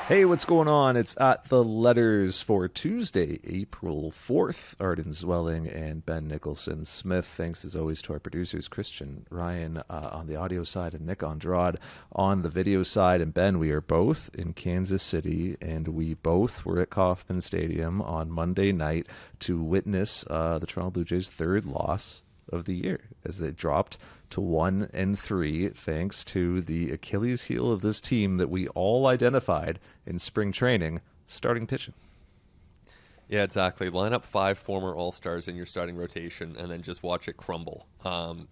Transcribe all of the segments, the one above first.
Hey, what's going on? It's at the letters for Tuesday, April 4th. Arden Zwelling and Ben Nicholson Smith. Thanks as always to our producers, Christian Ryan on the audio side and Nick Andrade on the video side. And Ben, we are both in Kansas City, and we both were at Kauffman Stadium on Monday night to witness the Toronto Blue Jays' third loss of the year as they dropped to 1-3 thanks to the Achilles heel of this team that we all identified in spring training, starting pitching. Yeah, exactly. Line up 5 former All-Stars in your starting rotation and then just watch it crumble.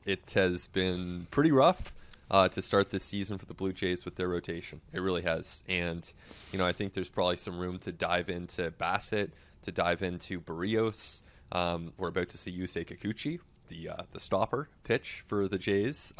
It has been pretty rough to start this season for the Blue Jays with their rotation. It really has. And, I think there's probably some room to dive into Bassitt, to dive into Berrios. We're about to see Yusei Kikuchi, the stopper pitch for the Jays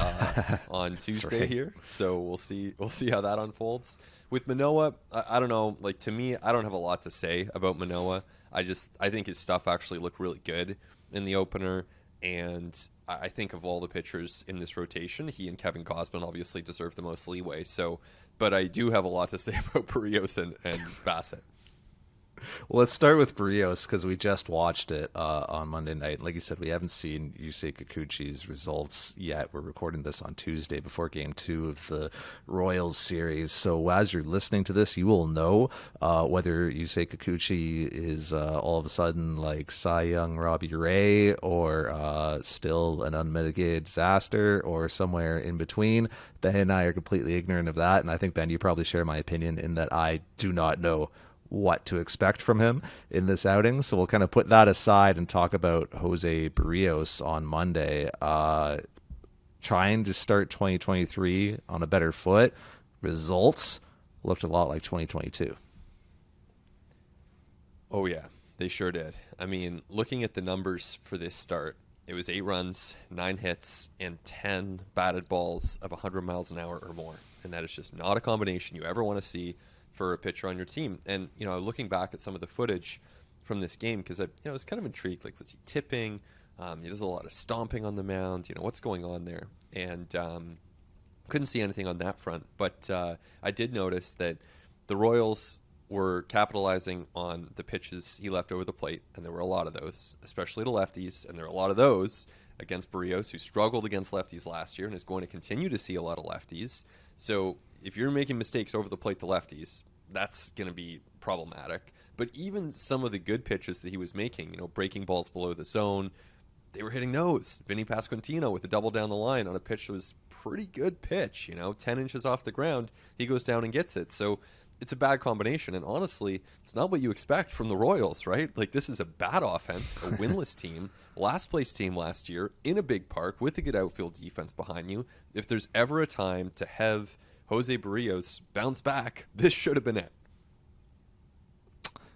on Tuesday right. here. So we'll see how that unfolds. With Manoah, I don't know. Like, to me, I don't have a lot to say about Manoah. I think his stuff actually looked really good in the opener, and I think of all the pitchers in this rotation, he and Kevin Gausman obviously deserve the most leeway. So, but I do have a lot to say about Berrios and Bassitt. Well, let's start with Berrios because we just watched it on Monday night. Like you said, we haven't seen Yusei Kikuchi's results yet. We're recording this on Tuesday before Game 2 of the Royals series. So as you're listening to this, you will know whether Yusei Kikuchi is all of a sudden like Cy Young Robbie Ray or still an unmitigated disaster or somewhere in between. Ben and I are completely ignorant of that. And I think, Ben, you probably share my opinion in that I do not know what to expect from him in this outing. So we'll kind of put that aside and talk about Jose Berrios on Monday. Trying to start 2023 on a better foot. Results looked a lot like 2022. Oh, yeah, they sure did. I mean, looking at the numbers for this start, it was 8 runs, 9 hits, and 10 batted balls of 100 miles an hour or more. And that is just not a combination you ever want to see for a pitcher on your team. And, looking back at some of the footage from this game, because I was kind of intrigued, like, was he tipping? He does a lot of stomping on the mound. What's going on there? And couldn't see anything on that front. But I did notice that the Royals were capitalizing on the pitches he left over the plate, and there were a lot of those, especially to lefties, and there are a lot of those against Berrios, who struggled against lefties last year and is going to continue to see a lot of lefties. So if you're making mistakes over the plate to lefties, that's going to be problematic. But even some of the good pitches that he was making, breaking balls below the zone, they were hitting those. Vinny Pasquantino with a double down the line on a pitch that was pretty good pitch, 10 inches off the ground, he goes down and gets it. So it's a bad combination. And honestly, it's not what you expect from the Royals, right? Like, this is a bad offense, a winless team, last place team last year in a big park with a good outfield defense behind you. If there's ever a time to have Jose Berrios bounce back, this should have been it.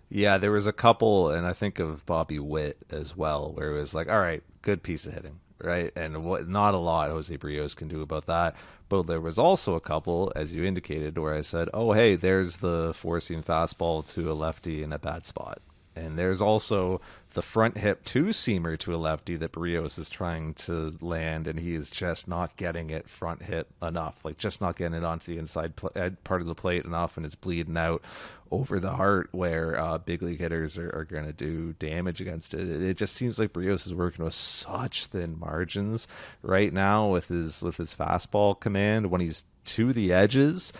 Yeah, there was a couple, and I think of Bobby Witt as well, where it was like, all right, good piece of hitting, right? And not a lot Jose Berrios can do about that. But there was also a couple, as you indicated, where I said, oh, hey, there's the four-seam fastball to a lefty in a bad spot. And there's also the front hip two-seamer to a lefty that Berrios is trying to land, and he is just not getting it front hit enough, like just not getting it onto the inside part of the plate enough, and it's bleeding out over the heart where big league hitters are going to do damage against it. It just seems like Berrios is working with such thin margins right now with his fastball command. When he's to the edges,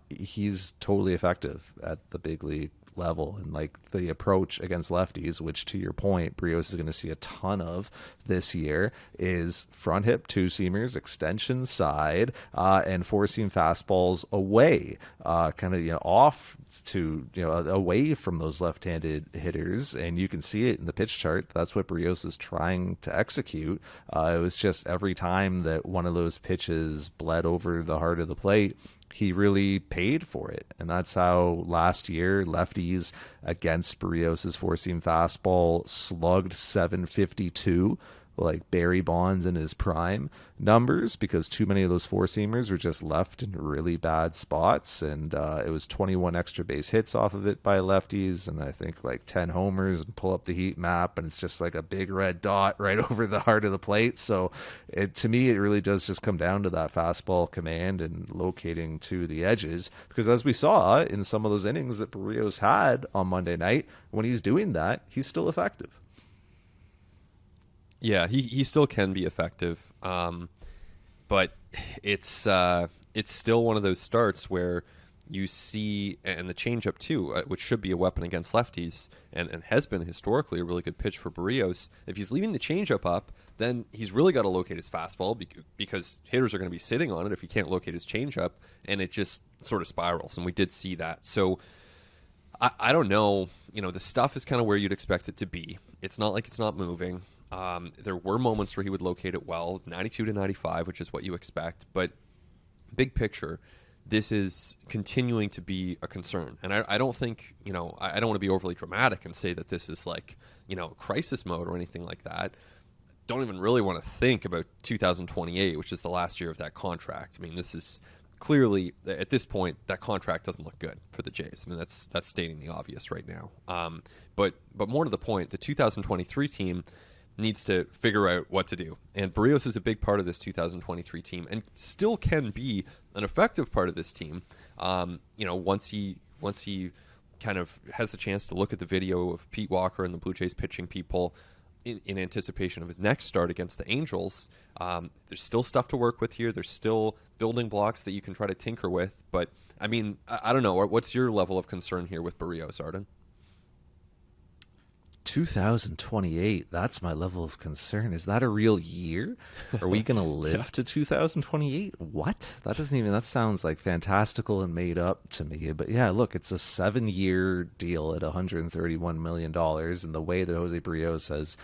he's totally effective at the big league level, and like the approach against lefties, which to your point Berrios is going to see a ton of this year, is front hip two-seamers, extension side, and four-seam fastballs away, kind of off to away from those left-handed hitters, and you can see it in the pitch chart. That's what Berrios is trying to execute. It was just every time that one of those pitches bled over the heart of the plate, he really paid for it. And that's how last year lefties against Berrios' four-seam fastball slugged .752 like Barry Bonds in his prime numbers, because too many of those four seamers were just left in really bad spots, and it was 21 extra base hits off of it by lefties, and I think like 10 homers, and pull up the heat map, and it's just like a big red dot right over the heart of the plate. So to me, it really does just come down to that fastball command and locating to the edges, because as we saw in some of those innings that Berrios had on Monday night, when he's doing that, he's still effective. Yeah, he still can be effective, but it's still one of those starts where you see, and the changeup too, which should be a weapon against lefties, and has been historically a really good pitch for Berrios. If he's leaving the changeup up, then he's really got to locate his fastball, because hitters are going to be sitting on it if he can't locate his changeup, and it just sort of spirals, and we did see that. So I don't know. The stuff is kind of where you'd expect it to be. It's not like it's not moving. There were moments where he would locate it well, 92 to 95, which is what you expect. But big picture, this is continuing to be a concern. And I don't think, I don't want to be overly dramatic and say that this is like, crisis mode or anything like that. Don't even really want to think about 2028, which is the last year of that contract. I mean, this is clearly, at this point, that contract doesn't look good for the Jays. I mean, that's stating the obvious right now. But more to the point, the 2023 team needs to figure out what to do. And Berrios is a big part of this 2023 team, and still can be an effective part of this team. Once he kind of has the chance to look at the video of Pete Walker and the Blue Jays pitching people in anticipation of his next start against the Angels. There's still stuff to work with here. There's still building blocks that you can try to tinker with. But, I mean, I don't know. What's your level of concern here with Berrios, Arden? 2028, that's my level of concern. Is that a real year? Are we going to live to 2028? What? That sounds like fantastical and made up to me. But yeah, look, it's a 7-year deal at $131 million. And the way that Jose Berrios has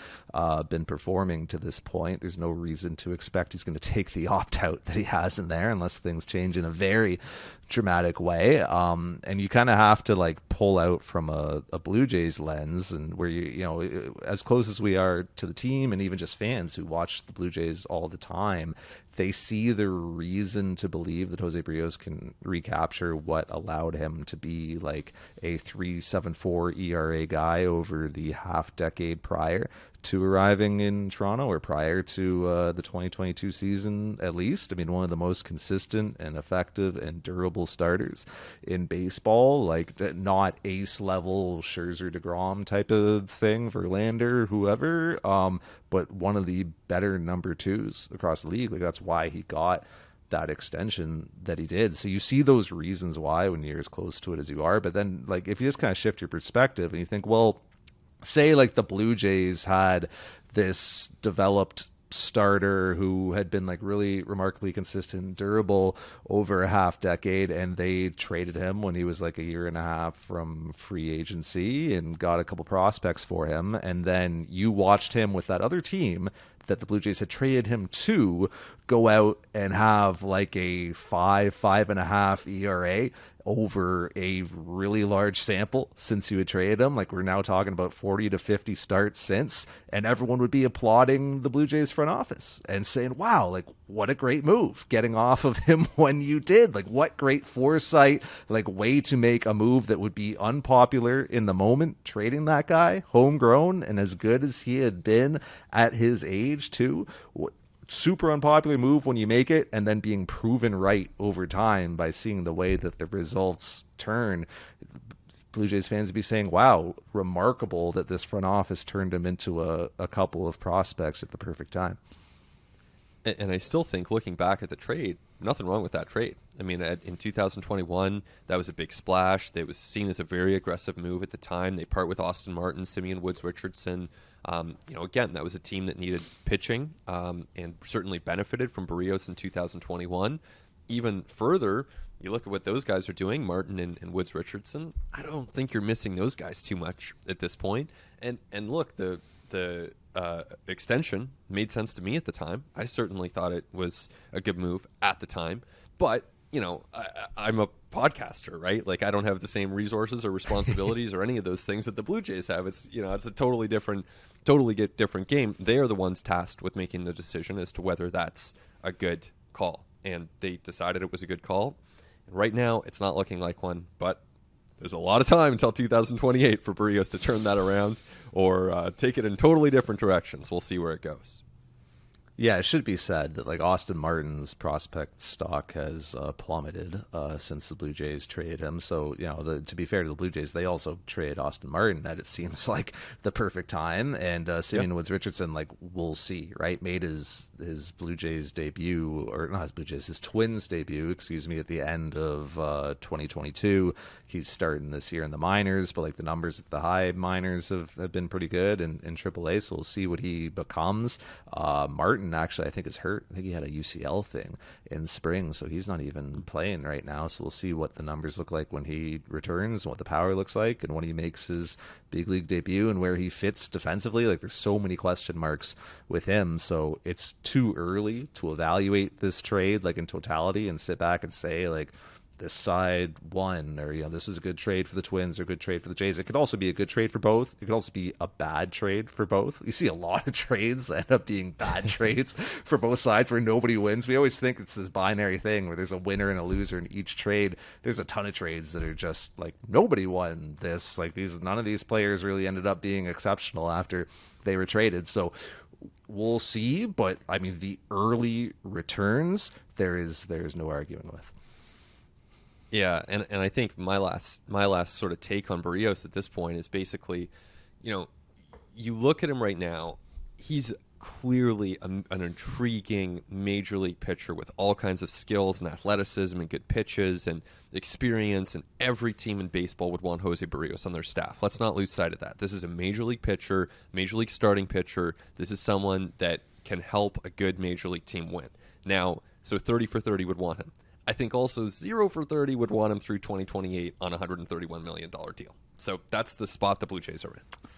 been performing to this point, there's no reason to expect he's going to take the opt-out that he has in there unless things change in a very dramatic way. And you kind of have to like pull out from a Blue Jays lens, and where as close as we are to the team, and even just fans who watch the Blue Jays all the time, they see the reason to believe that Jose Berrios can recapture what allowed him to be like a 3.74 ERA guy over the half decade prior to arriving in Toronto, or prior to the 2022 season, at least. I mean, one of the most consistent and effective and durable starters in baseball, like not ace level Scherzer, DeGrom type of thing, Verlander, whoever, but one of the better number twos across the league. Like, that's why he got that extension that he did. So you see those reasons why when you're as close to it as you are. But then, like, if you just kind of shift your perspective and you think, well, say like the Blue Jays had this developed starter who had been like really remarkably consistent and durable over a half decade, and they traded him when he was like a year and a half from free agency and got a couple prospects for him, and then you watched him with that other team that the Blue Jays had traded him to go out and have like a 5.5 ERA over a really large sample since you had traded him. Like, we're now talking about 40 to 50 starts since, and everyone would be applauding the Blue Jays front office and saying, wow, like, what a great move getting off of him when you did. Like, what great foresight, like, way to make a move that would be unpopular in the moment, trading that guy, homegrown and as good as he had been at his age too. Super unpopular move when you make it, and then being proven right over time by seeing the way that the results turn. Blue Jays fans would be saying, wow, remarkable that this front office turned him into a couple of prospects at the perfect time. And I still think, looking back at the trade, nothing wrong with that trade. I mean, in 2021, that was a big splash. That was seen as a very aggressive move at the time. They part with Austin Martin, Simeon Woods Richardson. Again, that was a team that needed pitching and certainly benefited from Berrios in 2021. Even further, you look at what those guys are doing, Martin and Woods Richardson. I don't think you're missing those guys too much at this point. And look, the extension made sense to me at the time. I certainly thought it was a good move at the time. But I'm a podcaster, right? Like I don't have the same resources or responsibilities or any of those things that the Blue Jays have. It's it's a totally different game. They are the ones tasked with making the decision as to whether that's a good call, and they decided it was a good call. And right now, it's not looking like one, but there's a lot of time until 2028 for Berrios to turn that around or take it in totally different directions. We'll see where it goes. Yeah, it should be said that like Austin Martin's prospect stock has plummeted since the Blue Jays traded him. So to be fair to the Blue Jays, they also traded Austin Martin at it seems like the perfect time. And Simeon Woods Richardson, like we'll see, right? Made his Blue Jays debut, or not his Blue Jays, his Twins debut, excuse me, at the end of 2022. He's starting this year in the minors, but like the numbers at the high minors have been pretty good in AAA. So we'll see what he becomes. Martin actually I think is hurt. I think he had a UCL thing in spring, so he's not even playing right now. So we'll see what the numbers look like when he returns, and what the power looks like, and when he makes his big league debut, and where he fits defensively. Like there's so many question marks with him, so it's too early to evaluate this trade like in totality and sit back and say like this side won, or this was a good trade for the Twins or a good trade for the Jays. It could also be a good trade for both. It could also be a bad trade for both. You see a lot of trades end up being bad trades for both sides where nobody wins. We always think it's this binary thing where there's a winner and a loser in each trade. There's a ton of trades that are just like nobody won this. Like none of these players really ended up being exceptional after they were traded. So we'll see, but I mean the early returns there is no arguing with. Yeah, and I think my last sort of take on Berrios at this point is basically, you look at him right now, he's clearly an intriguing major league pitcher with all kinds of skills and athleticism and good pitches and experience, and every team in baseball would want Jose Berrios on their staff. Let's not lose sight of that. This is a major league pitcher, major league starting pitcher. This is someone that can help a good major league team win. Now, so 30 for 30 would want him. I think also 0 for 30 would want him through 2028 on a $131 million deal. So that's the spot the Blue Jays are in.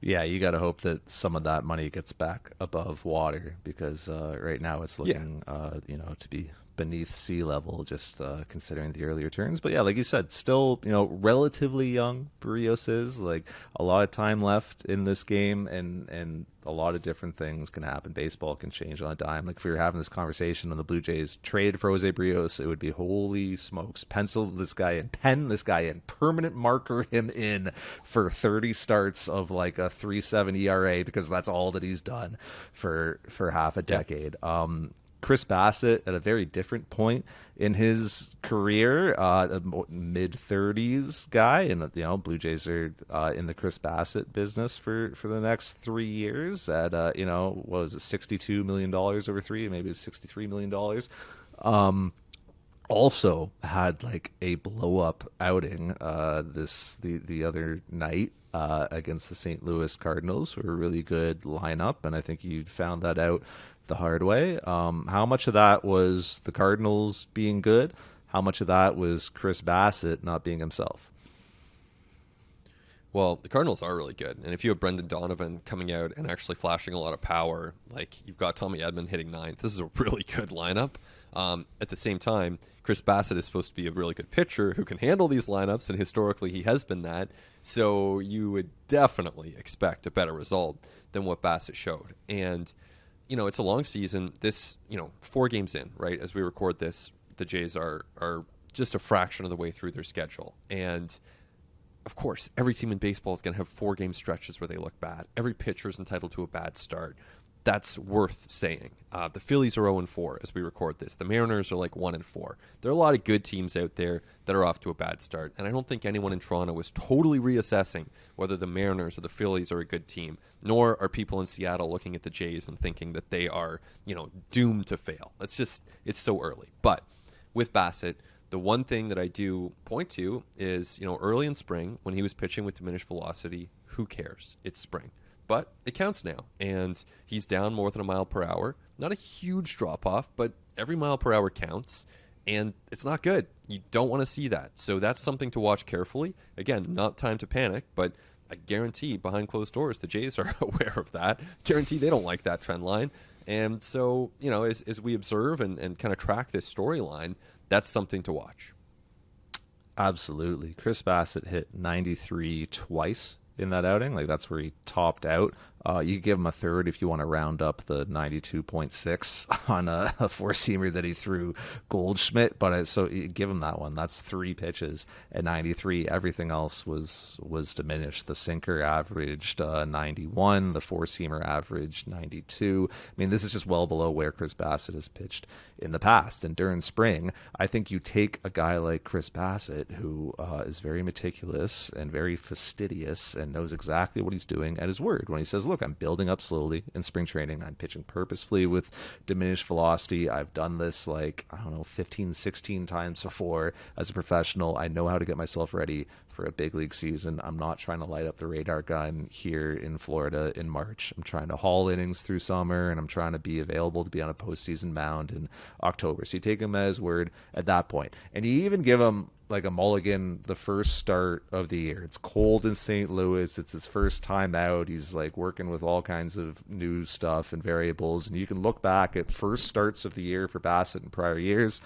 Yeah, you got to hope that some of that money gets back above water, because right now it's looking, to be beneath sea level, just considering the early returns. But yeah, like you said, still, relatively young Berrios is. Like a lot of time left in this game, and a lot of different things can happen. Baseball can change on a dime. Like if we were having this conversation on the Blue Jays traded for Jose Berrios, it would be holy smokes, pencil this guy in, pen this guy in, permanent marker him in for 30 starts of like a 3.7 ERA, because that's all that he's done for half a decade. Chris Bassitt at a very different point in his career, a mid-30s guy, and Blue Jays are in the Chris Bassitt business for the next 3 years at what was it, $62 million over three, maybe it's $63 million. Also had like a blow-up outing the other night against the St. Louis Cardinals, who are a really good lineup, and I think you found that out the hard way. How much of that was the Cardinals being good? How much of that was Chris Bassitt not being himself? Well, the Cardinals are really good, and if you have Brendan Donovan coming out and actually flashing a lot of power, like you've got Tommy Edman hitting ninth, this is a really good lineup. At the same time, Chris Bassitt is supposed to be a really good pitcher who can handle these lineups, and historically he has been that. So you would definitely expect a better result than what Bassitt showed. And it's a long season. This, 4 games in, right? As we record this, the Jays are just a fraction of the way through their schedule. And, of course, every team in baseball is going to have 4-game stretches where they look bad. Every pitcher is entitled to a bad start. That's worth saying. The Phillies are 0-4 as we record this. The Mariners are like 1-4. There are a lot of good teams out there that are off to a bad start, and I don't think anyone in Toronto is totally reassessing whether the Mariners or the Phillies are a good team, nor are people in Seattle looking at the Jays and thinking that they are, doomed to fail. It's so early. But with Bassitt, the one thing that I do point to is, early in spring when he was pitching with diminished velocity, who cares? It's spring. But it counts now, and he's down more than a mile per hour. Not a huge drop-off, but every mile per hour counts, and it's not good. You don't want to see that. So that's something to watch carefully. Again, not time to panic, but I guarantee behind closed doors the Jays are aware of that. Guarantee they don't like that trend line. And so, as we observe and kind of track this storyline, That's something to watch. Absolutely. Chris Bassitt hit 93 twice in that outing. Like, that's where he topped out. You could give him a third if you want to round up the 92.6 on a four-seamer that he threw Goldschmidt. But so you give him that one. That's 3 pitches at 93. Everything else was diminished. The sinker averaged 91. The four-seamer averaged 92. I mean, this is just well below where Chris Bassitt has pitched in the past. And during spring, I think you take a guy like Chris Bassitt, who is very meticulous and very fastidious and knows exactly what he's doing, at his word when he says, look, I'm building up slowly in spring training. I'm pitching purposefully with diminished velocity. I've done this 15, 16 times before as a professional. I know how to get myself ready for a big league season. I'm not trying to light up the radar gun here in Florida in March. I'm trying to haul innings through summer, and I'm trying to be available to be on a postseason mound in October. So you take him at his word at that point. And you even give him like a mulligan the first start of the year. It's cold in St. Louis. It's his first time out. He's like working with all kinds of new stuff and variables. And you can look back at first starts of the year for Bassitt in prior years.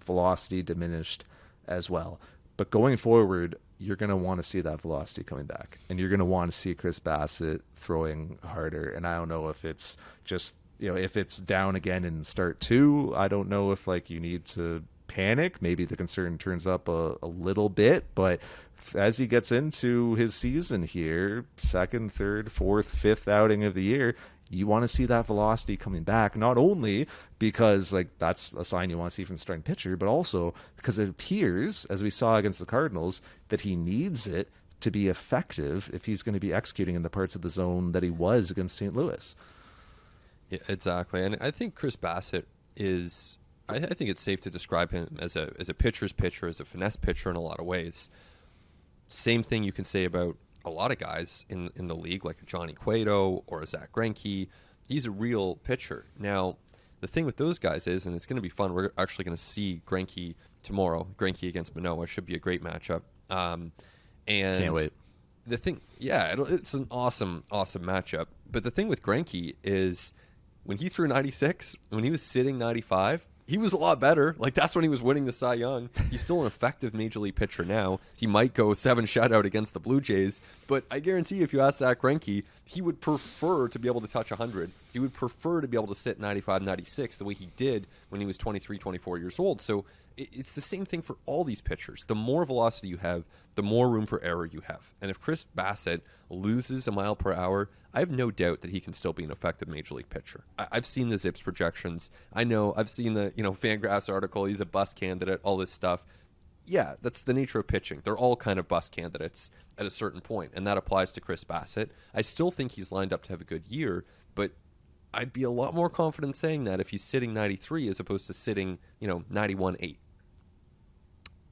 Velocity diminished as well. But going forward, you're going to want to see that velocity coming back. And you're going to want to see Chris Bassitt throwing harder. And I don't know if it's just, if it's down again in start 2, I don't know if you need to panic. Maybe the concern turns up a little bit, but as he gets into his season here, second, third, fourth, fifth outing of the year, you want to see that velocity coming back, not only because that's a sign you want to see from the starting pitcher, but also because it appears, as we saw against the Cardinals, that he needs it to be effective if he's going to be executing in the parts of the zone that he was against St. Louis. Yeah, exactly. And I think Chris Bassitt is, I think it's safe to describe him as a pitcher's pitcher, as a finesse pitcher in a lot of ways. Same thing you can say about a lot of guys in the league, like a Johnny Cueto or a Zach Greinke. He's a real pitcher. Now, the thing with those guys is, and it's going to be fun, we're actually going to see Greinke tomorrow. Greinke against Manoah should be a great matchup. And can't wait. The thing, it's an awesome matchup. But the thing with Greinke is, when he threw 96, when he was sitting 95, he was a lot better. That's when he was winning the Cy Young. He's still an effective major league pitcher now. He might go 7 shutout against the Blue Jays, but I guarantee if you ask Zach Greinke, he would prefer to be able to touch 100. He would prefer to be able to sit 95, 96 the way he did when he was 23, 24 years old. So it's the same thing for all these pitchers. The more velocity you have, the more room for error you have. And if Chris Bassitt loses a mile per hour, I have no doubt that he can still be an effective major league pitcher. I've seen the Zips projections. I know I've seen the Fangraphs article. He's a bust candidate. All this stuff. Yeah, that's the nature of pitching. They're all kind of bust candidates at a certain point, and that applies to Chris Bassitt. I still think he's lined up to have a good year, but I'd be a lot more confident saying that if he's sitting 93 as opposed to sitting 91.8.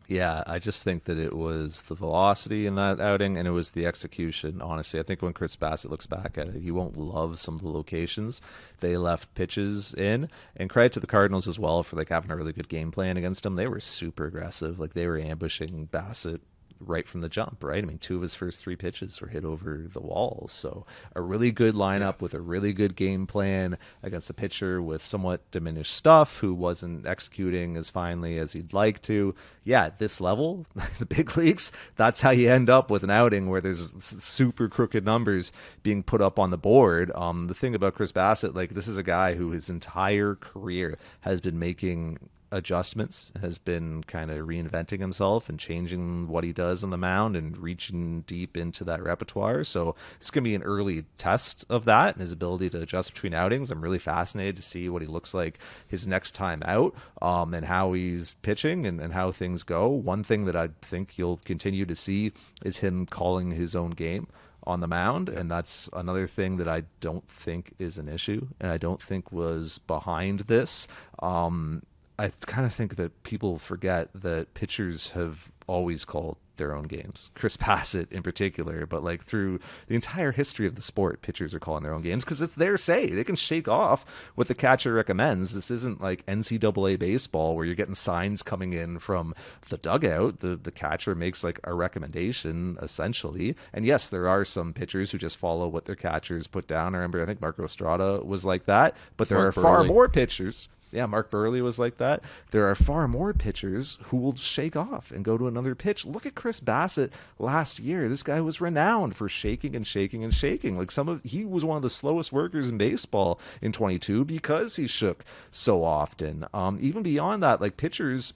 Yeah, I just think that it was the velocity in that outing, and it was the execution, honestly. I think when Chris Bassitt looks back at it, he won't love some of the locations they left pitches in. And credit to the Cardinals as well for having a really good game plan against him. They were super aggressive. They were ambushing Bassitt right from the jump, right? I mean, 2 of his first 3 pitches were hit over the walls. So a really good lineup with a really good game plan against a pitcher with somewhat diminished stuff who wasn't executing as finely as he'd like to. Yeah, at this level, the big leagues, that's how you end up with an outing where there's super crooked numbers being put up on the board. The thing about Chris Bassitt, this is a guy who his entire career has been making adjustments, has been kind of reinventing himself and changing what he does on the mound and reaching deep into that repertoire. So it's going to be an early test of that and his ability to adjust between outings. I'm really fascinated to see what he looks like his next time out, and how he's pitching and how things go. One thing that I think you'll continue to see is him calling his own game on the mound, and that's another thing that I don't think is an issue and I don't think was behind this. I kind of think that people forget that pitchers have always called their own games. Chris Bassitt in particular, but through the entire history of the sport, pitchers are calling their own games because it's their say. They can shake off what the catcher recommends. This isn't like NCAA baseball where you're getting signs coming in from the dugout. The catcher makes a recommendation essentially. And yes, there are some pitchers who just follow what their catchers put down. I think Marco Estrada was like that, but there are far more pitchers Yeah, Mark Burley was like that. There are far more pitchers who will shake off and go to another pitch. Look at Chris Bassitt last year. This guy was renowned for shaking and shaking and shaking. Like he was one of the slowest workers in baseball in 22 because he shook so often. Even beyond that, like pitchers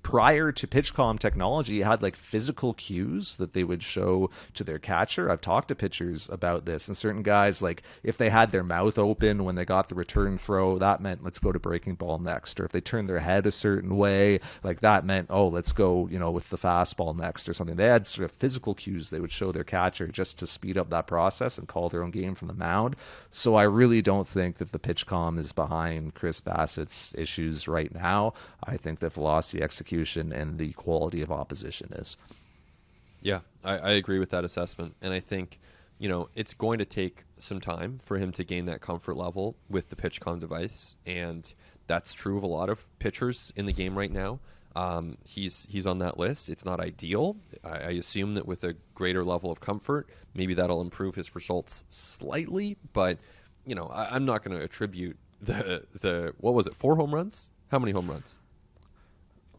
prior to PitchCom technology had like physical cues that they would show to their catcher. I've talked to pitchers about this, and certain guys, like if they had their mouth open when they got the return throw, that meant let's go to breaking ball next. Or if they turned their head a certain way, like that meant, oh, let's go, with the fastball next or something. They had sort of physical cues they would show their catcher just to speed up that process and call their own game from the mound. So I really don't think that the PitchCom is behind Chris Bassitt's issues right now. I think that velocity, execution, and the quality of opposition is. Yeah, I agree with that assessment. And I think, it's going to take some time for him to gain that comfort level with the PitchCom device. And that's true of a lot of pitchers in the game right now. He's on that list. It's not ideal. I assume that with a greater level of comfort, maybe that'll improve his results slightly. But, I'm not going to attribute the what was it, 4 home runs? How many home runs?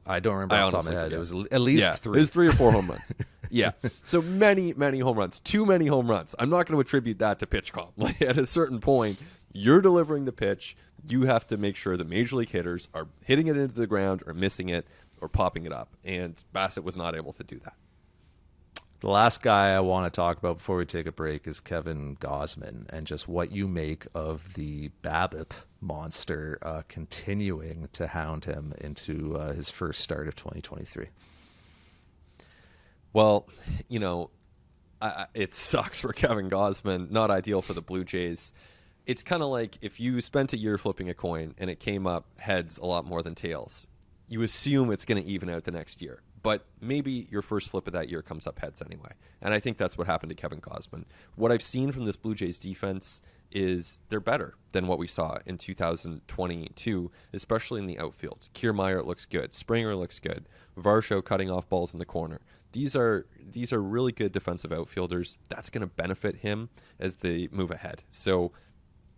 I don't remember off the top of my head. It was at least 3. It was 3 or 4 home runs. Yeah. So many home runs. Too many home runs. I'm not going to attribute that to PitchCom. Like at a certain point, you're delivering the pitch. You have to make sure the major league hitters are hitting it into the ground or missing it or popping it up. And Bassitt was not able to do that. The last guy I want to talk about before we take a break is Kevin Gausman, and just what you make of the BABIP monster continuing to hound him into his first start of 2023. Well, it sucks for Kevin Gausman. Not ideal for the Blue Jays. It's kind of like if you spent a year flipping a coin and it came up heads a lot more than tails. You assume it's going to even out the next year. But maybe your first flip of that year comes up heads anyway. And I think that's what happened to Kevin Gausman. What I've seen from this Blue Jays defense is they're better than what we saw in 2022, especially in the outfield. Kiermaier looks good. Springer looks good. Varsho cutting off balls in the corner. These are really good defensive outfielders. That's going to benefit him as they move ahead. So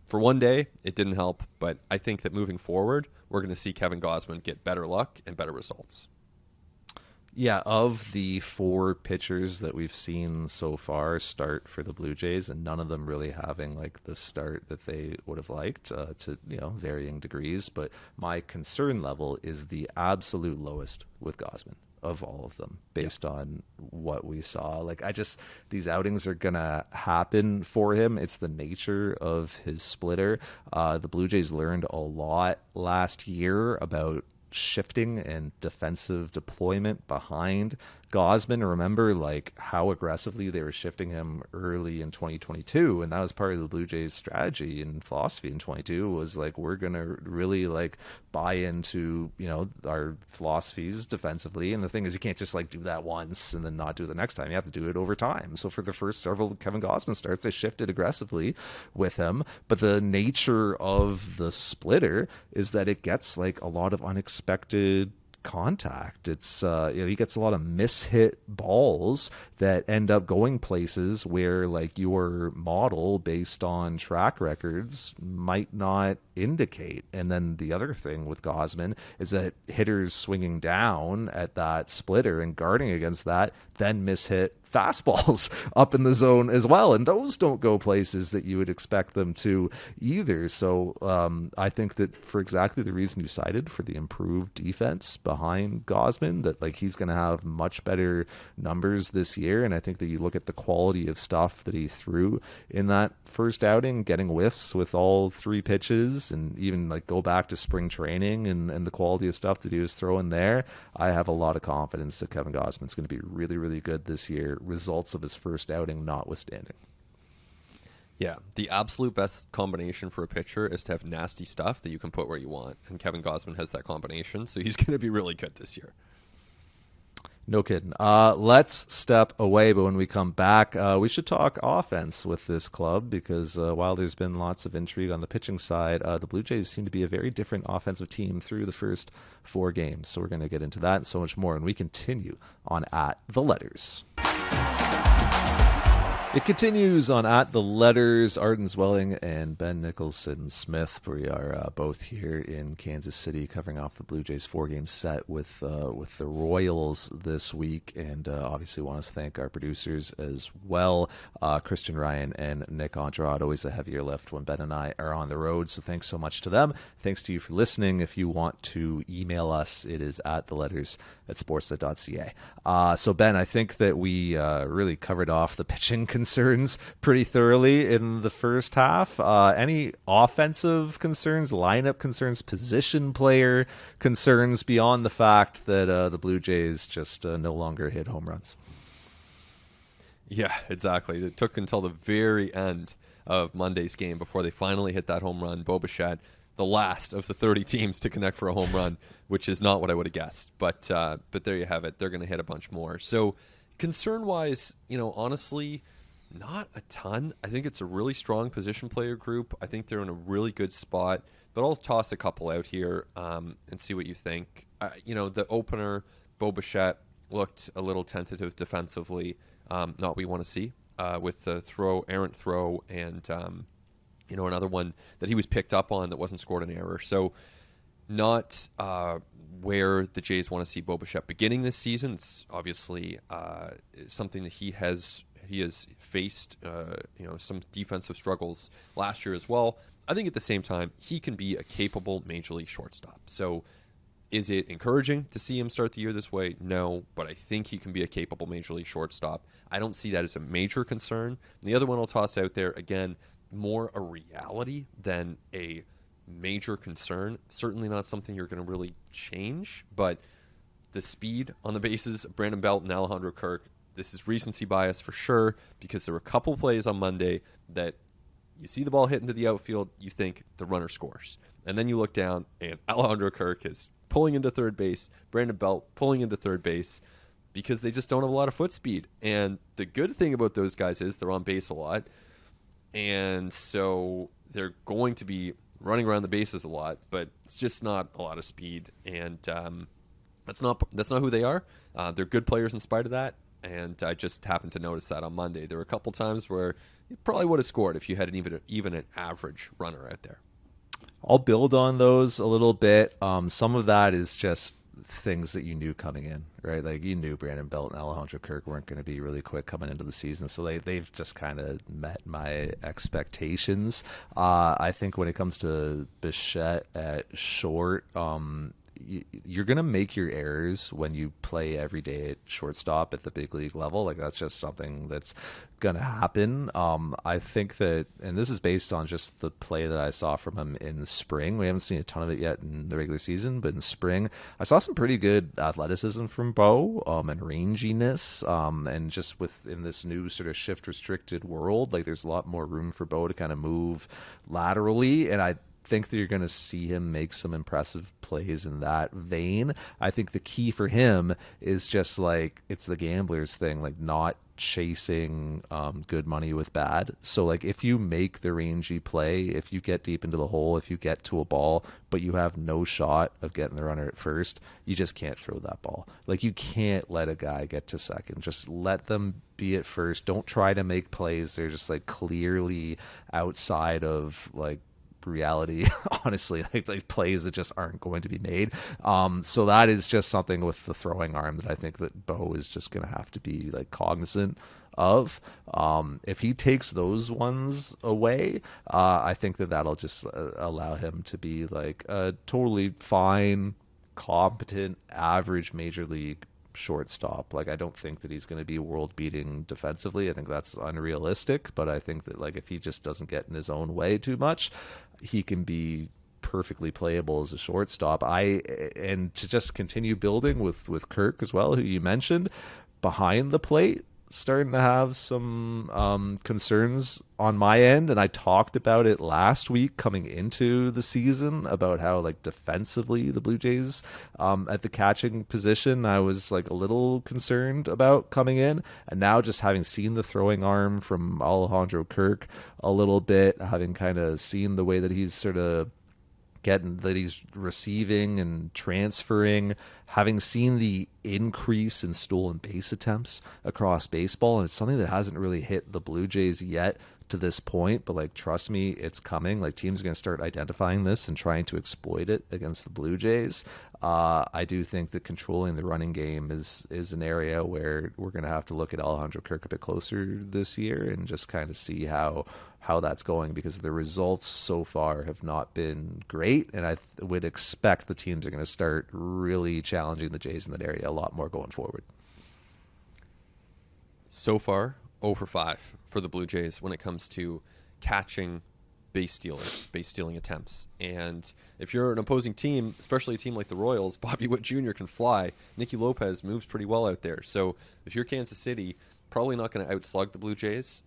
for one day, it didn't help. But I think that moving forward, we're going to see Kevin Gausman get better luck and better results. Yeah, of the 4 pitchers that we've seen so far start for the Blue Jays, and none of them really having like the start that they would have liked to varying degrees. But my concern level is the absolute lowest with Gausman of all of them, based on what we saw. Like these outings are gonna happen for him. It's the nature of his splitter. The Blue Jays learned a lot last year about shifting and defensive deployment behind Gausman. Remember like how aggressively they were shifting him early in 2022, and that was part of the Blue Jays strategy and philosophy in 22 was like, we're gonna really like buy into our philosophies defensively. And the thing is, you can't just like do that once and then not do it the next time. You have to do it over time. So for the first several Kevin Gausman starts, they shifted aggressively with him, but the nature of the splitter is that it gets like a lot of unexpected contact. It's he gets a lot of mishit balls that end up going places where like your model based on track records might not indicate. And then the other thing with Gausman is that hitters swinging down at that splitter and guarding against that then mishit fastballs up in the zone as well, and those don't go places that you would expect them to either. So I think that for exactly the reason you cited, for the improved defense behind Gausman, that like he's going to have much better numbers this year. And I think that you look at the quality of stuff that he threw in that first outing, getting whiffs with all 3 pitches, and even like go back to spring training and the quality of stuff that he was throwing there, I have a lot of confidence that Kevin Gausman's going to be really, really good this year, results of his first outing notwithstanding. Yeah, the absolute best combination for a pitcher is to have nasty stuff that you can put where you want. And Kevin Gausman has that combination, so he's going to be really good this year. No kidding. Let's step away, but when we come back, we should talk offense with this club, because while there's been lots of intrigue on the pitching side, the Blue Jays seem to be a very different offensive team through the first 4 games. So we're going to get into that and so much more, and we continue on At The Letters. It continues on at the letters. Arden Zwelling and Ben Nicholson Smith. We are both here in Kansas City, covering off the Blue Jays 4-game set with the Royals this week, and obviously want to thank our producers as well, Christian Ryan and Nick Andrade. Always a heavier lift when Ben and I are on the road, so thanks so much to them. Thanks to you for listening. If you want to email us, it is at the letters at sportsnet.ca. So Ben, I think that we really covered off the pitching concerns pretty thoroughly in the first half. Any offensive concerns, lineup concerns, position player concerns beyond the fact that the Blue Jays just no longer hit home runs? Yeah, exactly. It took until the very end of Monday's game before they finally hit that home run. Bo Bichette, the last of the 30 teams to connect for a home run, which is not what I would have guessed. But there you have it. They're going to hit a bunch more. So concern-wise, honestly, not a ton. I think it's a really strong position player group. I think they're in a really good spot. But I'll toss a couple out here and see what you think. The opener, Bo Bichette, looked a little tentative defensively. Not what we want to see with the errant throw, and another one that he was picked up on that wasn't scored an error. So not where the Jays want to see Bo Bichette beginning this season. It's obviously something that he has faced some defensive struggles last year as well. I think at the same time, he can be a capable major league shortstop. So is it encouraging to see him start the year this way? No, but I think he can be a capable major league shortstop. I don't see that as a major concern. And the other one I'll toss out there, again, more a reality than a major concern. Certainly not something you're going to really change, but the speed on the bases of Brandon Belt and Alejandro Kirk, this is recency bias for sure, because there were a couple plays on Monday that you see the ball hit into the outfield, you think the runner scores. And then you look down, and Alejandro Kirk is pulling into third base, Brandon Belt pulling into third base, because they just don't have a lot of foot speed. And the good thing about those guys is they're on base a lot, and so they're going to be running around the bases a lot, but it's just not a lot of speed. And that's not who they are. They're good players in spite of that. And I just happened to notice that on Monday. There were a couple times where you probably would have scored if you had even an average runner out there. I'll build on those a little bit. Some of that is just things that you knew coming in, right? Like you knew Brandon Belt and Alejandro Kirk weren't going to be really quick coming into the season, so they've just kind of met my expectations. I think when it comes to Bichette at short, you're going to make your errors when you play every day at shortstop at the big league level. Like that's just something that's going to happen. I think that, and this is based on just the play that I saw from him in the spring. We haven't seen a ton of it yet in the regular season, but in spring, I saw some pretty good athleticism from Bo and ranginess. And just within this new sort of shift restricted world, like there's a lot more room for Bo to kind of move laterally. And I think that you're going to see him make some impressive plays in that vein. I think the key for him is just like, it's the gambler's thing, like not chasing good money with bad. So like if you make the rangy play, if you get deep into the hole, if you get to a ball, but you have no shot of getting the runner at first, you just can't throw that ball. Like you can't let a guy get to second. Just let them be at first. Don't try to make plays. They're just like clearly outside of like reality, honestly, like plays that just aren't going to be made. So that is just something with the throwing arm that I think that Bo is just going to have to be like cognizant of. If he takes those ones away, I think that that'll just allow him to be like a totally fine, competent, average major league shortstop. Like I don't think that he's going to be world beating defensively. I think that's unrealistic, but I think that like if he just doesn't get in his own way too much, he can be perfectly playable as a shortstop. And to just continue building with Kirk as well, who you mentioned, behind the plate, starting to have some concerns on my end, and I talked about it last week coming into the season about how like defensively the Blue Jays at the catching position I was like a little concerned about coming in, and now just having seen the throwing arm from Alejandro Kirk a little bit, having kind of seen the way that he's sort of getting that he's receiving and transferring, having seen the increase in stolen base attempts across baseball. And it's something that hasn't really hit the Blue Jays yet to this point, but like, trust me, it's coming. Like, teams are going to start identifying this and trying to exploit it against the Blue Jays. I do think that controlling the running game is an area where we're going to have to look at Alejandro Kirk a bit closer this year and just kind of see how that's going, because the results so far have not been great, and I would expect the teams are going to start really challenging the Jays in that area a lot more going forward. So far, 0 for 5 for the Blue Jays when it comes to catching base stealing attempts. And if you're an opposing team, especially a team like the Royals, Bobby Witt Jr. can fly. Nicky Lopez moves pretty well out there. So if you're Kansas City, probably not going to outslug the Blue Jays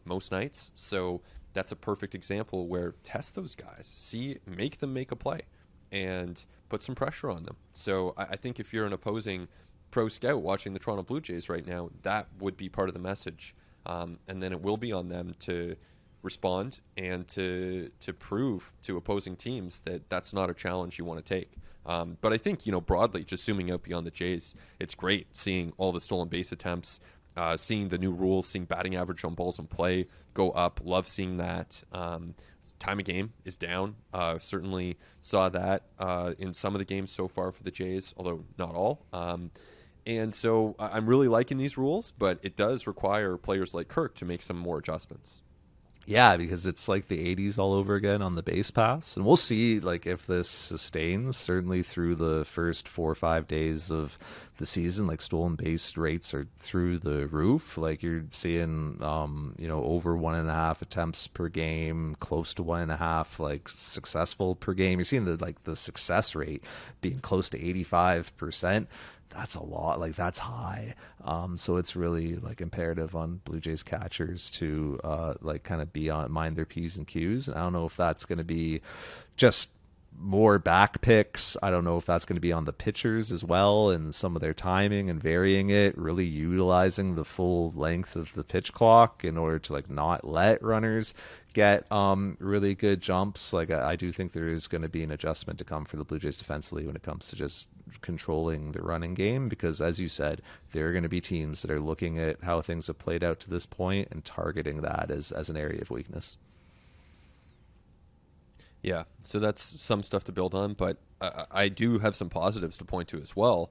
most nights. So that's a perfect example where test those guys, make them make a play, and put some pressure on them. So I think if you're an opposing pro scout watching the Toronto Blue Jays right now, that would be part of the message. And then it will be on them to respond and to prove to opposing teams that that's not a challenge you want to take. But I think, broadly, just zooming out beyond the Jays, it's great seeing all the stolen base attempts, seeing the new rules, seeing batting average on balls in play go up. Love seeing that. Time of game is down. Certainly saw that in some of the games so far for the Jays, although not all. And so I'm really liking these rules, but it does require players like Kirk to make some more adjustments. Yeah, because it's like the 80s all over again on the base pass. And we'll see like if this sustains, certainly through the first 4 or 5 days of the season. Like, stolen base rates are through the roof. Like, you're seeing over 1.5 attempts per game, close to 1.5 like successful per game. You're seeing the success rate being close to 85%. That's a lot. Like, that's high. So it's really like imperative on Blue Jays catchers to kind of be on, mind their P's and Q's. And I don't know if that's going to be just more back picks. I don't know if that's going to be on the pitchers as well, and some of their timing and varying it, really utilizing the full length of the pitch clock in order to like not let runners get really good jumps. Like, I do think there is going to be an adjustment to come for the Blue Jays defensively when it comes to just controlling the running game, because as you said, there are going to be teams that are looking at how things have played out to this point and targeting that as an area of weakness. Yeah, so that's some stuff to build on, but I do have some positives to point to as well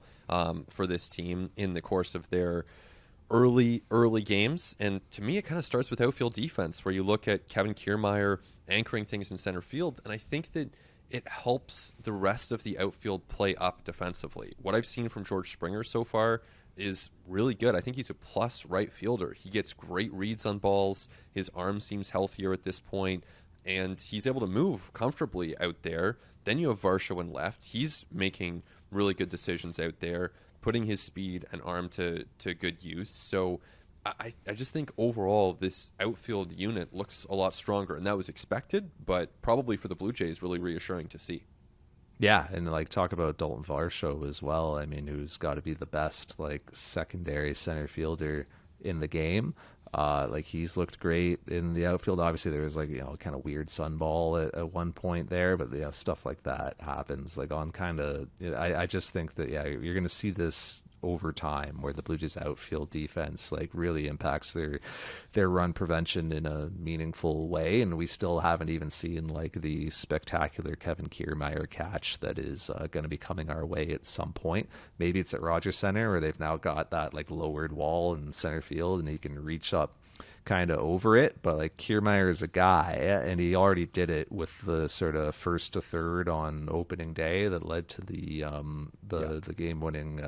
for this team in the course of their early games. And to me, it kind of starts with outfield defense, where you look at Kevin Kiermaier anchoring things in center field, and I think that it helps the rest of the outfield play up defensively. What I've seen from George Springer so far is really good. I think he's a plus right fielder. He gets great reads on balls. His arm seems healthier at this point, and he's able to move comfortably out there. Then you have Varsho in left. He's making really good decisions out there, putting his speed and arm to good use. So I just think overall this outfield unit looks a lot stronger, and that was expected, but probably for the Blue Jays really reassuring to see. Yeah, and like, talk about Dalton Varsho as well. I mean, who's got to be the best like secondary center fielder in the game. Like, he's looked great in the outfield. Obviously, there was like, kind of weird sunball at one point there, but stuff like that happens. Like, on kind of, I just think that you're going to see this over time, where the Blue Jays outfield defense like really impacts their run prevention in a meaningful way. And we still haven't even seen like the spectacular Kevin Kiermaier catch that is going to be coming our way at some point. Maybe it's at Rogers Center, where they've now got that like lowered wall in center field and he can reach up kind of over it. But like, Kiermaier is a guy, and he already did it with the sort of first to third on opening day that led to the game-winning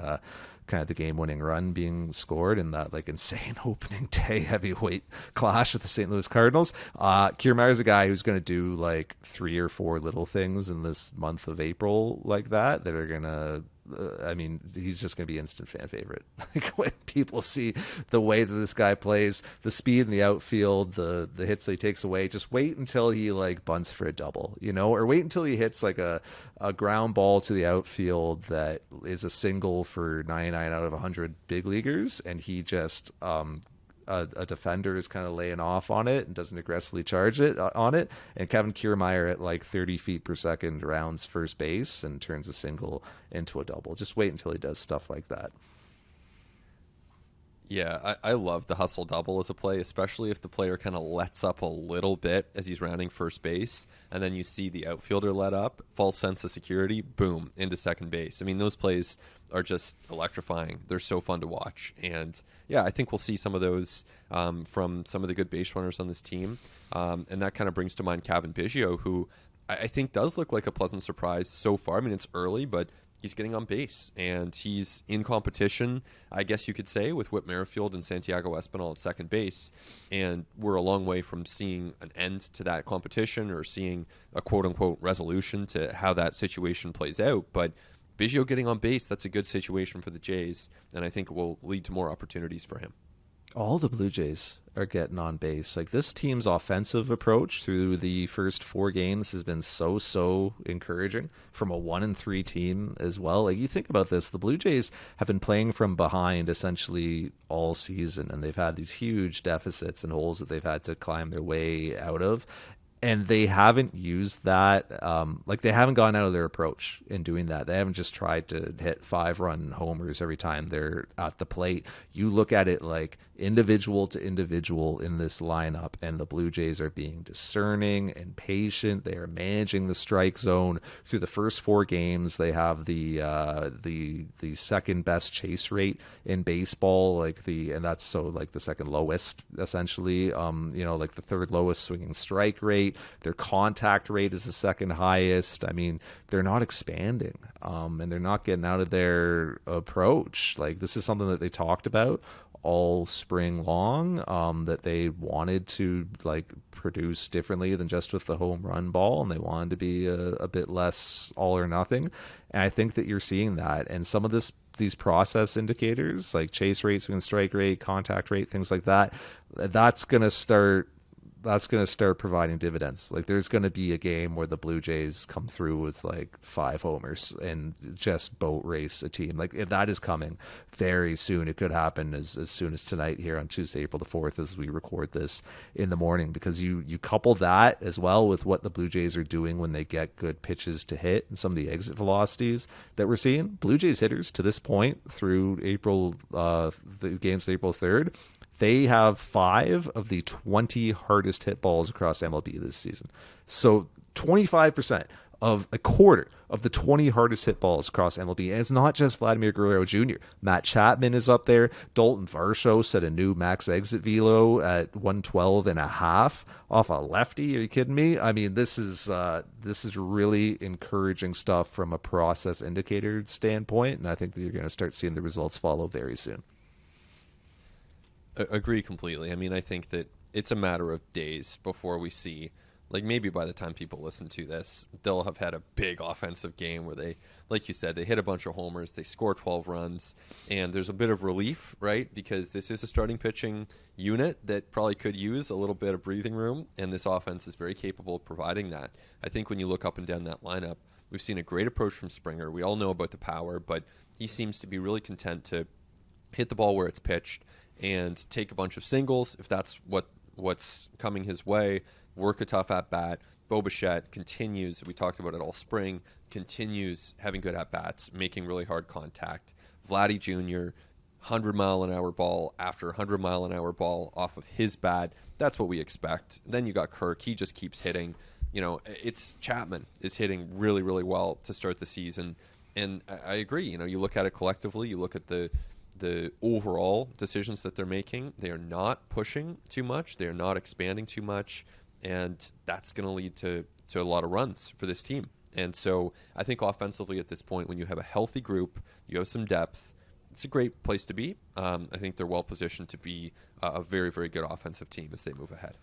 the game-winning run being scored in that like insane opening day heavyweight clash with the St. Louis Cardinals. Kiermaier is a guy who's going to do like 3 or 4 little things in this month of April like that are going to he's just going to be instant fan favorite. Like, when people see the way that this guy plays, the speed in the outfield, the hits that he takes away, just wait until he like bunts for a double, or wait until he hits like a ground ball to the outfield that is a single for 99 out of 100 big leaguers, and he just a defender is kind of laying off on it and doesn't aggressively charge it on it, and Kevin Kiermaier at like 30 feet per second rounds first base and turns a single into a double. Just wait until he does stuff like that. Yeah, I love the hustle double as a play, especially if the player kind of lets up a little bit as he's rounding first base, and then you see the outfielder let up, false sense of security, boom, into second base. I mean, those plays are just electrifying. They're so fun to watch. And yeah, I think we'll see some of those from some of the good base runners on this team. And that kind of brings to mind Cavan Biggio, who I think does look like a pleasant surprise so far. I mean, it's early, but he's getting on base, and he's in competition, I guess you could say, with Whit Merrifield and Santiago Espinal at second base. And we're a long way from seeing an end to that competition or seeing a quote-unquote resolution to how that situation plays out. But Biggio getting on base, that's a good situation for the Jays, and I think it will lead to more opportunities for him. All the Blue Jays are getting on base. Like, this team's offensive approach through the first 4 games has been so encouraging from a 1-3 team as well. Like, you think about this, the Blue Jays have been playing from behind essentially all season, and they've had these huge deficits and holes that they've had to climb their way out of. And they haven't used that, like, they haven't gone out of their approach in doing that. They haven't just tried to hit 5-run homers every time they're at the plate. You look at it like individual to individual in this lineup, and the Blue Jays are being discerning and patient. They are managing the strike zone. Through the first 4 games, they have the second best chase rate in baseball, and that's so like the second lowest essentially. Like the third lowest swinging strike rate. Their contact rate is the second highest. I mean, they're not expanding, and they're not getting out of their approach. Like, this is something that they talked about all spring long, that they wanted to like produce differently than just with the home run ball, and they wanted to be a bit less all or nothing. And I think that you're seeing that, and some of these process indicators like chase rate, swing strike rate, contact rate, things like that, that's going to start providing dividends. Like, there's going to be a game where the Blue Jays come through with like 5 homers and just boat race a team. Like, that is coming very soon. It could happen as soon as tonight here on Tuesday, April the 4th, as we record this in the morning, because you couple that as well with what the Blue Jays are doing when they get good pitches to hit and some of the exit velocities that we're seeing. Blue Jays hitters to this point through the games April 3rd, they have 5 of the 20 hardest hit balls across MLB this season. So 25% of a quarter of the 20 hardest hit balls across MLB. And it's not just Vladimir Guerrero Jr. Matt Chapman is up there. Dalton Varsho set a new max exit velo at 112.5 off a lefty. Are you kidding me? I mean, this is really encouraging stuff from a process indicator standpoint. And I think that you're going to start seeing the results follow very soon. Agree completely. I mean, I think that it's a matter of days before we see, like, maybe by the time people listen to this, they'll have had a big offensive game where they, like you said, they hit a bunch of homers, they score 12 runs, and there's a bit of relief, right? Because this is a starting pitching unit that probably could use a little bit of breathing room, and this offense is very capable of providing that. I think when you look up and down that lineup, we've seen a great approach from Springer. We all know about the power, but he seems to be really content to hit the ball where it's pitched and take a bunch of singles if that's what's coming his way, work a tough at-bat. Bo Bichette continues, we talked about it all spring, continues having good at-bats, making really hard contact. Vladdy Jr., 100-mile-an-hour ball after 100-mile-an-hour ball off of his bat. That's what we expect. Then you got Kirk. He just keeps hitting. It's Chapman is hitting really, really well to start the season. And I agree. You look at it collectively. You look at the overall decisions that they're making. They are not pushing too much. They are not expanding too much. And that's going to lead to a lot of runs for this team. And so I think offensively at this point, when you have a healthy group, you have some depth, it's a great place to be. I think they're well positioned to be a very, very good offensive team as they move ahead.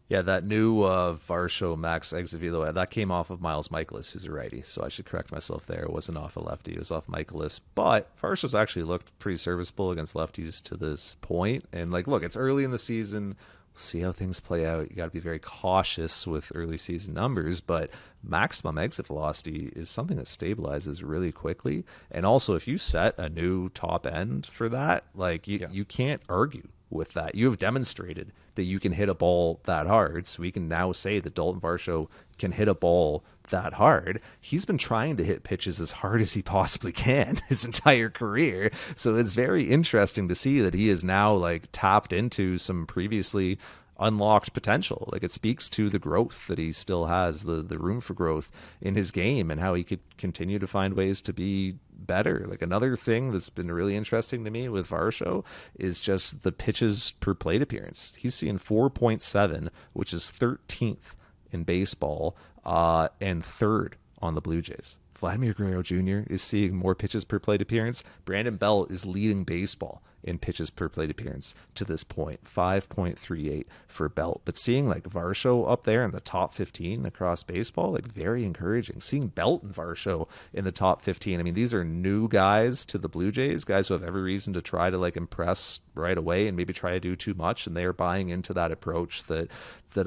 Yeah, that new Varsho Max exit velo, that came off of Miles Michaelis, who's a righty. So I should correct myself there. It wasn't off a lefty. It was off Michaelis. But Varsho's actually looked pretty serviceable against lefties to this point. And, look, it's early in the season. See how things play out. You got to be very cautious with early season numbers, but maximum exit velocity is something that stabilizes really quickly. And also, if you set a new top end for that, like you can't argue with that. You have demonstrated that you can hit a ball that hard. So we can now say that Dalton Varsho can hit a ball that hard. He's been trying to hit pitches as hard as he possibly can his entire career. So it's very interesting to see that he is now like tapped into some previously unlocked potential. Like, it speaks to the growth that he still has, the room for growth in his game, and how he could continue to find ways to be better. Like, another thing that's been really interesting to me with Varsho is just the pitches per plate appearance. He's seeing 4.7, which is 13th in baseball, and third on the Blue Jays. Vladimir Guerrero Jr. is seeing more pitches per plate appearance. Brandon Belt is leading baseball in pitches per plate appearance to this point, 5.38 for Belt. But seeing like Varsho up there in the top 15 across baseball, like, very encouraging. Seeing Belt and Varsho in the top 15. I mean, these are new guys to the Blue Jays, guys who have every reason to try to like impress right away and maybe try to do too much, and they are buying into that approach that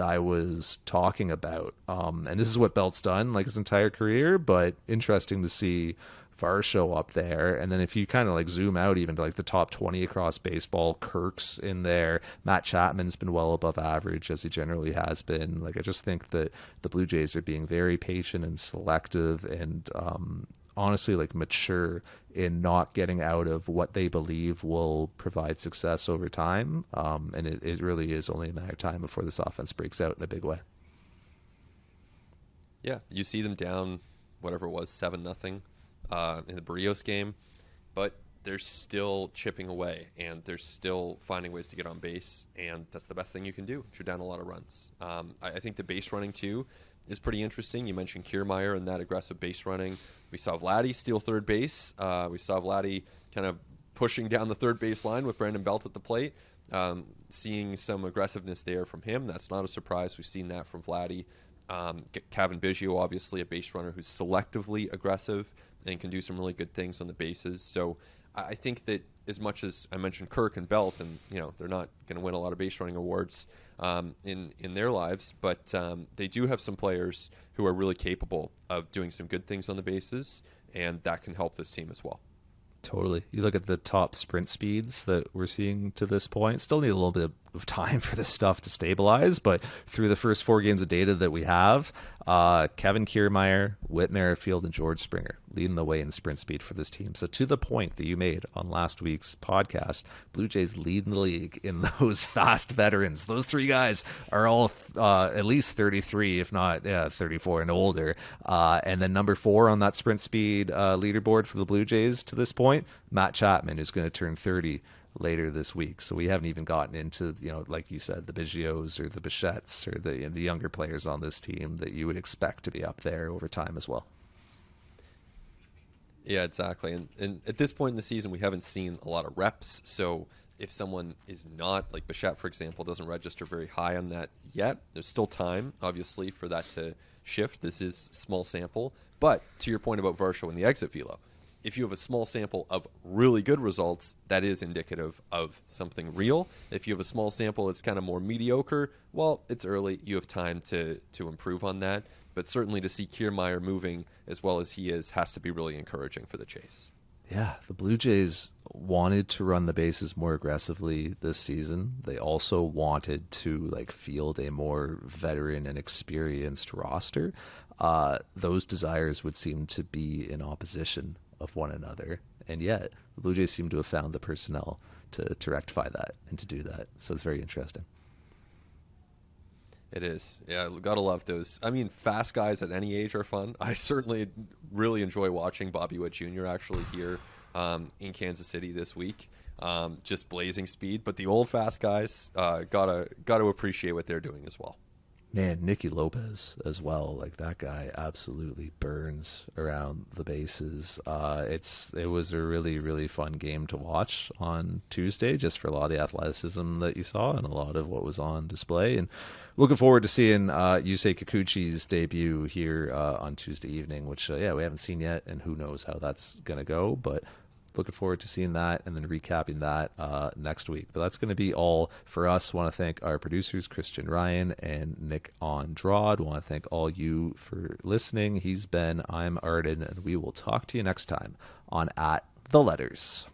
I was talking about. And this is what Belt's done like his entire career, but interesting to see Varsho up there. And then if you kind of like zoom out even to like the top 20 across baseball, Kirk's in there. Matt Chapman's been well above average, as he generally has been. Like, I just think that the Blue Jays are being very patient and selective, and honestly like mature in not getting out of what they believe will provide success over time. And it really is only a matter of time before this offense breaks out in a big way. Yeah, you see them down, whatever it was, 7-0 in the Berrios game, but they're still chipping away, and they're still finding ways to get on base, and that's the best thing you can do if you're down a lot of runs. I think the base running, too, is pretty interesting. You mentioned Kiermaier and that aggressive base running. We saw Vladdy steal third base. We saw Vladdy kind of pushing down the third base line with Brandon Belt at the plate. Seeing some aggressiveness there from him. That's not a surprise. We've seen that from Vladdy. Kevin Biggio, obviously a base runner who's selectively aggressive and can do some really good things on the bases. So I think that, as much as I mentioned Kirk and Belt, and they're not going to win a lot of base running awards in their lives, but they do have some players who are really capable of doing some good things on the bases, and that can help this team as well. Totally. You look at the top sprint speeds that we're seeing to this point. Still need a little bit of time for this stuff to stabilize, but through the first 4 games of data that we have, Kevin Kiermaier, Whit Merrifield, and George Springer leading the way in sprint speed for this team. So to the point that you made on last week's podcast, Blue Jays lead the league in those fast veterans. Those 3 guys are all at least 33, if not 34 and older. And then number 4 on that sprint speed leaderboard for the Blue Jays to this point, Matt Chapman, who's going to turn 30 later this week. So we haven't even gotten into, like you said, the Biggios or the Bichetts or the younger players on this team that you would expect to be up there over time as well. Yeah, exactly. And at this point in the season, we haven't seen a lot of reps. So if someone is not, like Bichette, for example, doesn't register very high on that yet, there's still time, obviously, for that to shift. This is small sample. But to your point about Varsho and the exit velo, if you have a small sample of really good results, that is indicative of something real. If you have a small sample that's kind of more mediocre, well, it's early. You have time to improve on that. But certainly to see Kiermaier moving as well as he is has to be really encouraging for the Jays. Yeah, the Blue Jays wanted to run the bases more aggressively this season. They also wanted to field a more veteran and experienced roster. Those desires would seem to be in opposition of one another, and yet the Blue Jays seem to have found the personnel to rectify that and to do that. So it's very interesting. It is. Yeah, gotta love those. I mean, fast guys at any age are fun. I certainly really enjoy watching Bobby Witt Jr. actually here in Kansas City this week. Just blazing speed. But the old fast guys, gotta appreciate what they're doing as well. Man, Nicky Lopez as well. That guy absolutely burns around the bases. It was a really, really fun game to watch on Tuesday, just for a lot of the athleticism that you saw and a lot of what was on display. And looking forward to seeing Yusei Kikuchi's debut here on Tuesday evening, which we haven't seen yet, and who knows how that's going to go. But looking forward to seeing that and then recapping that next week. But that's going to be all for us. Want to thank our producers, Christian Ryan and Nick Andrade. Want to thank all you for listening. I'm Arden, and we will talk to you next time on At the Letters.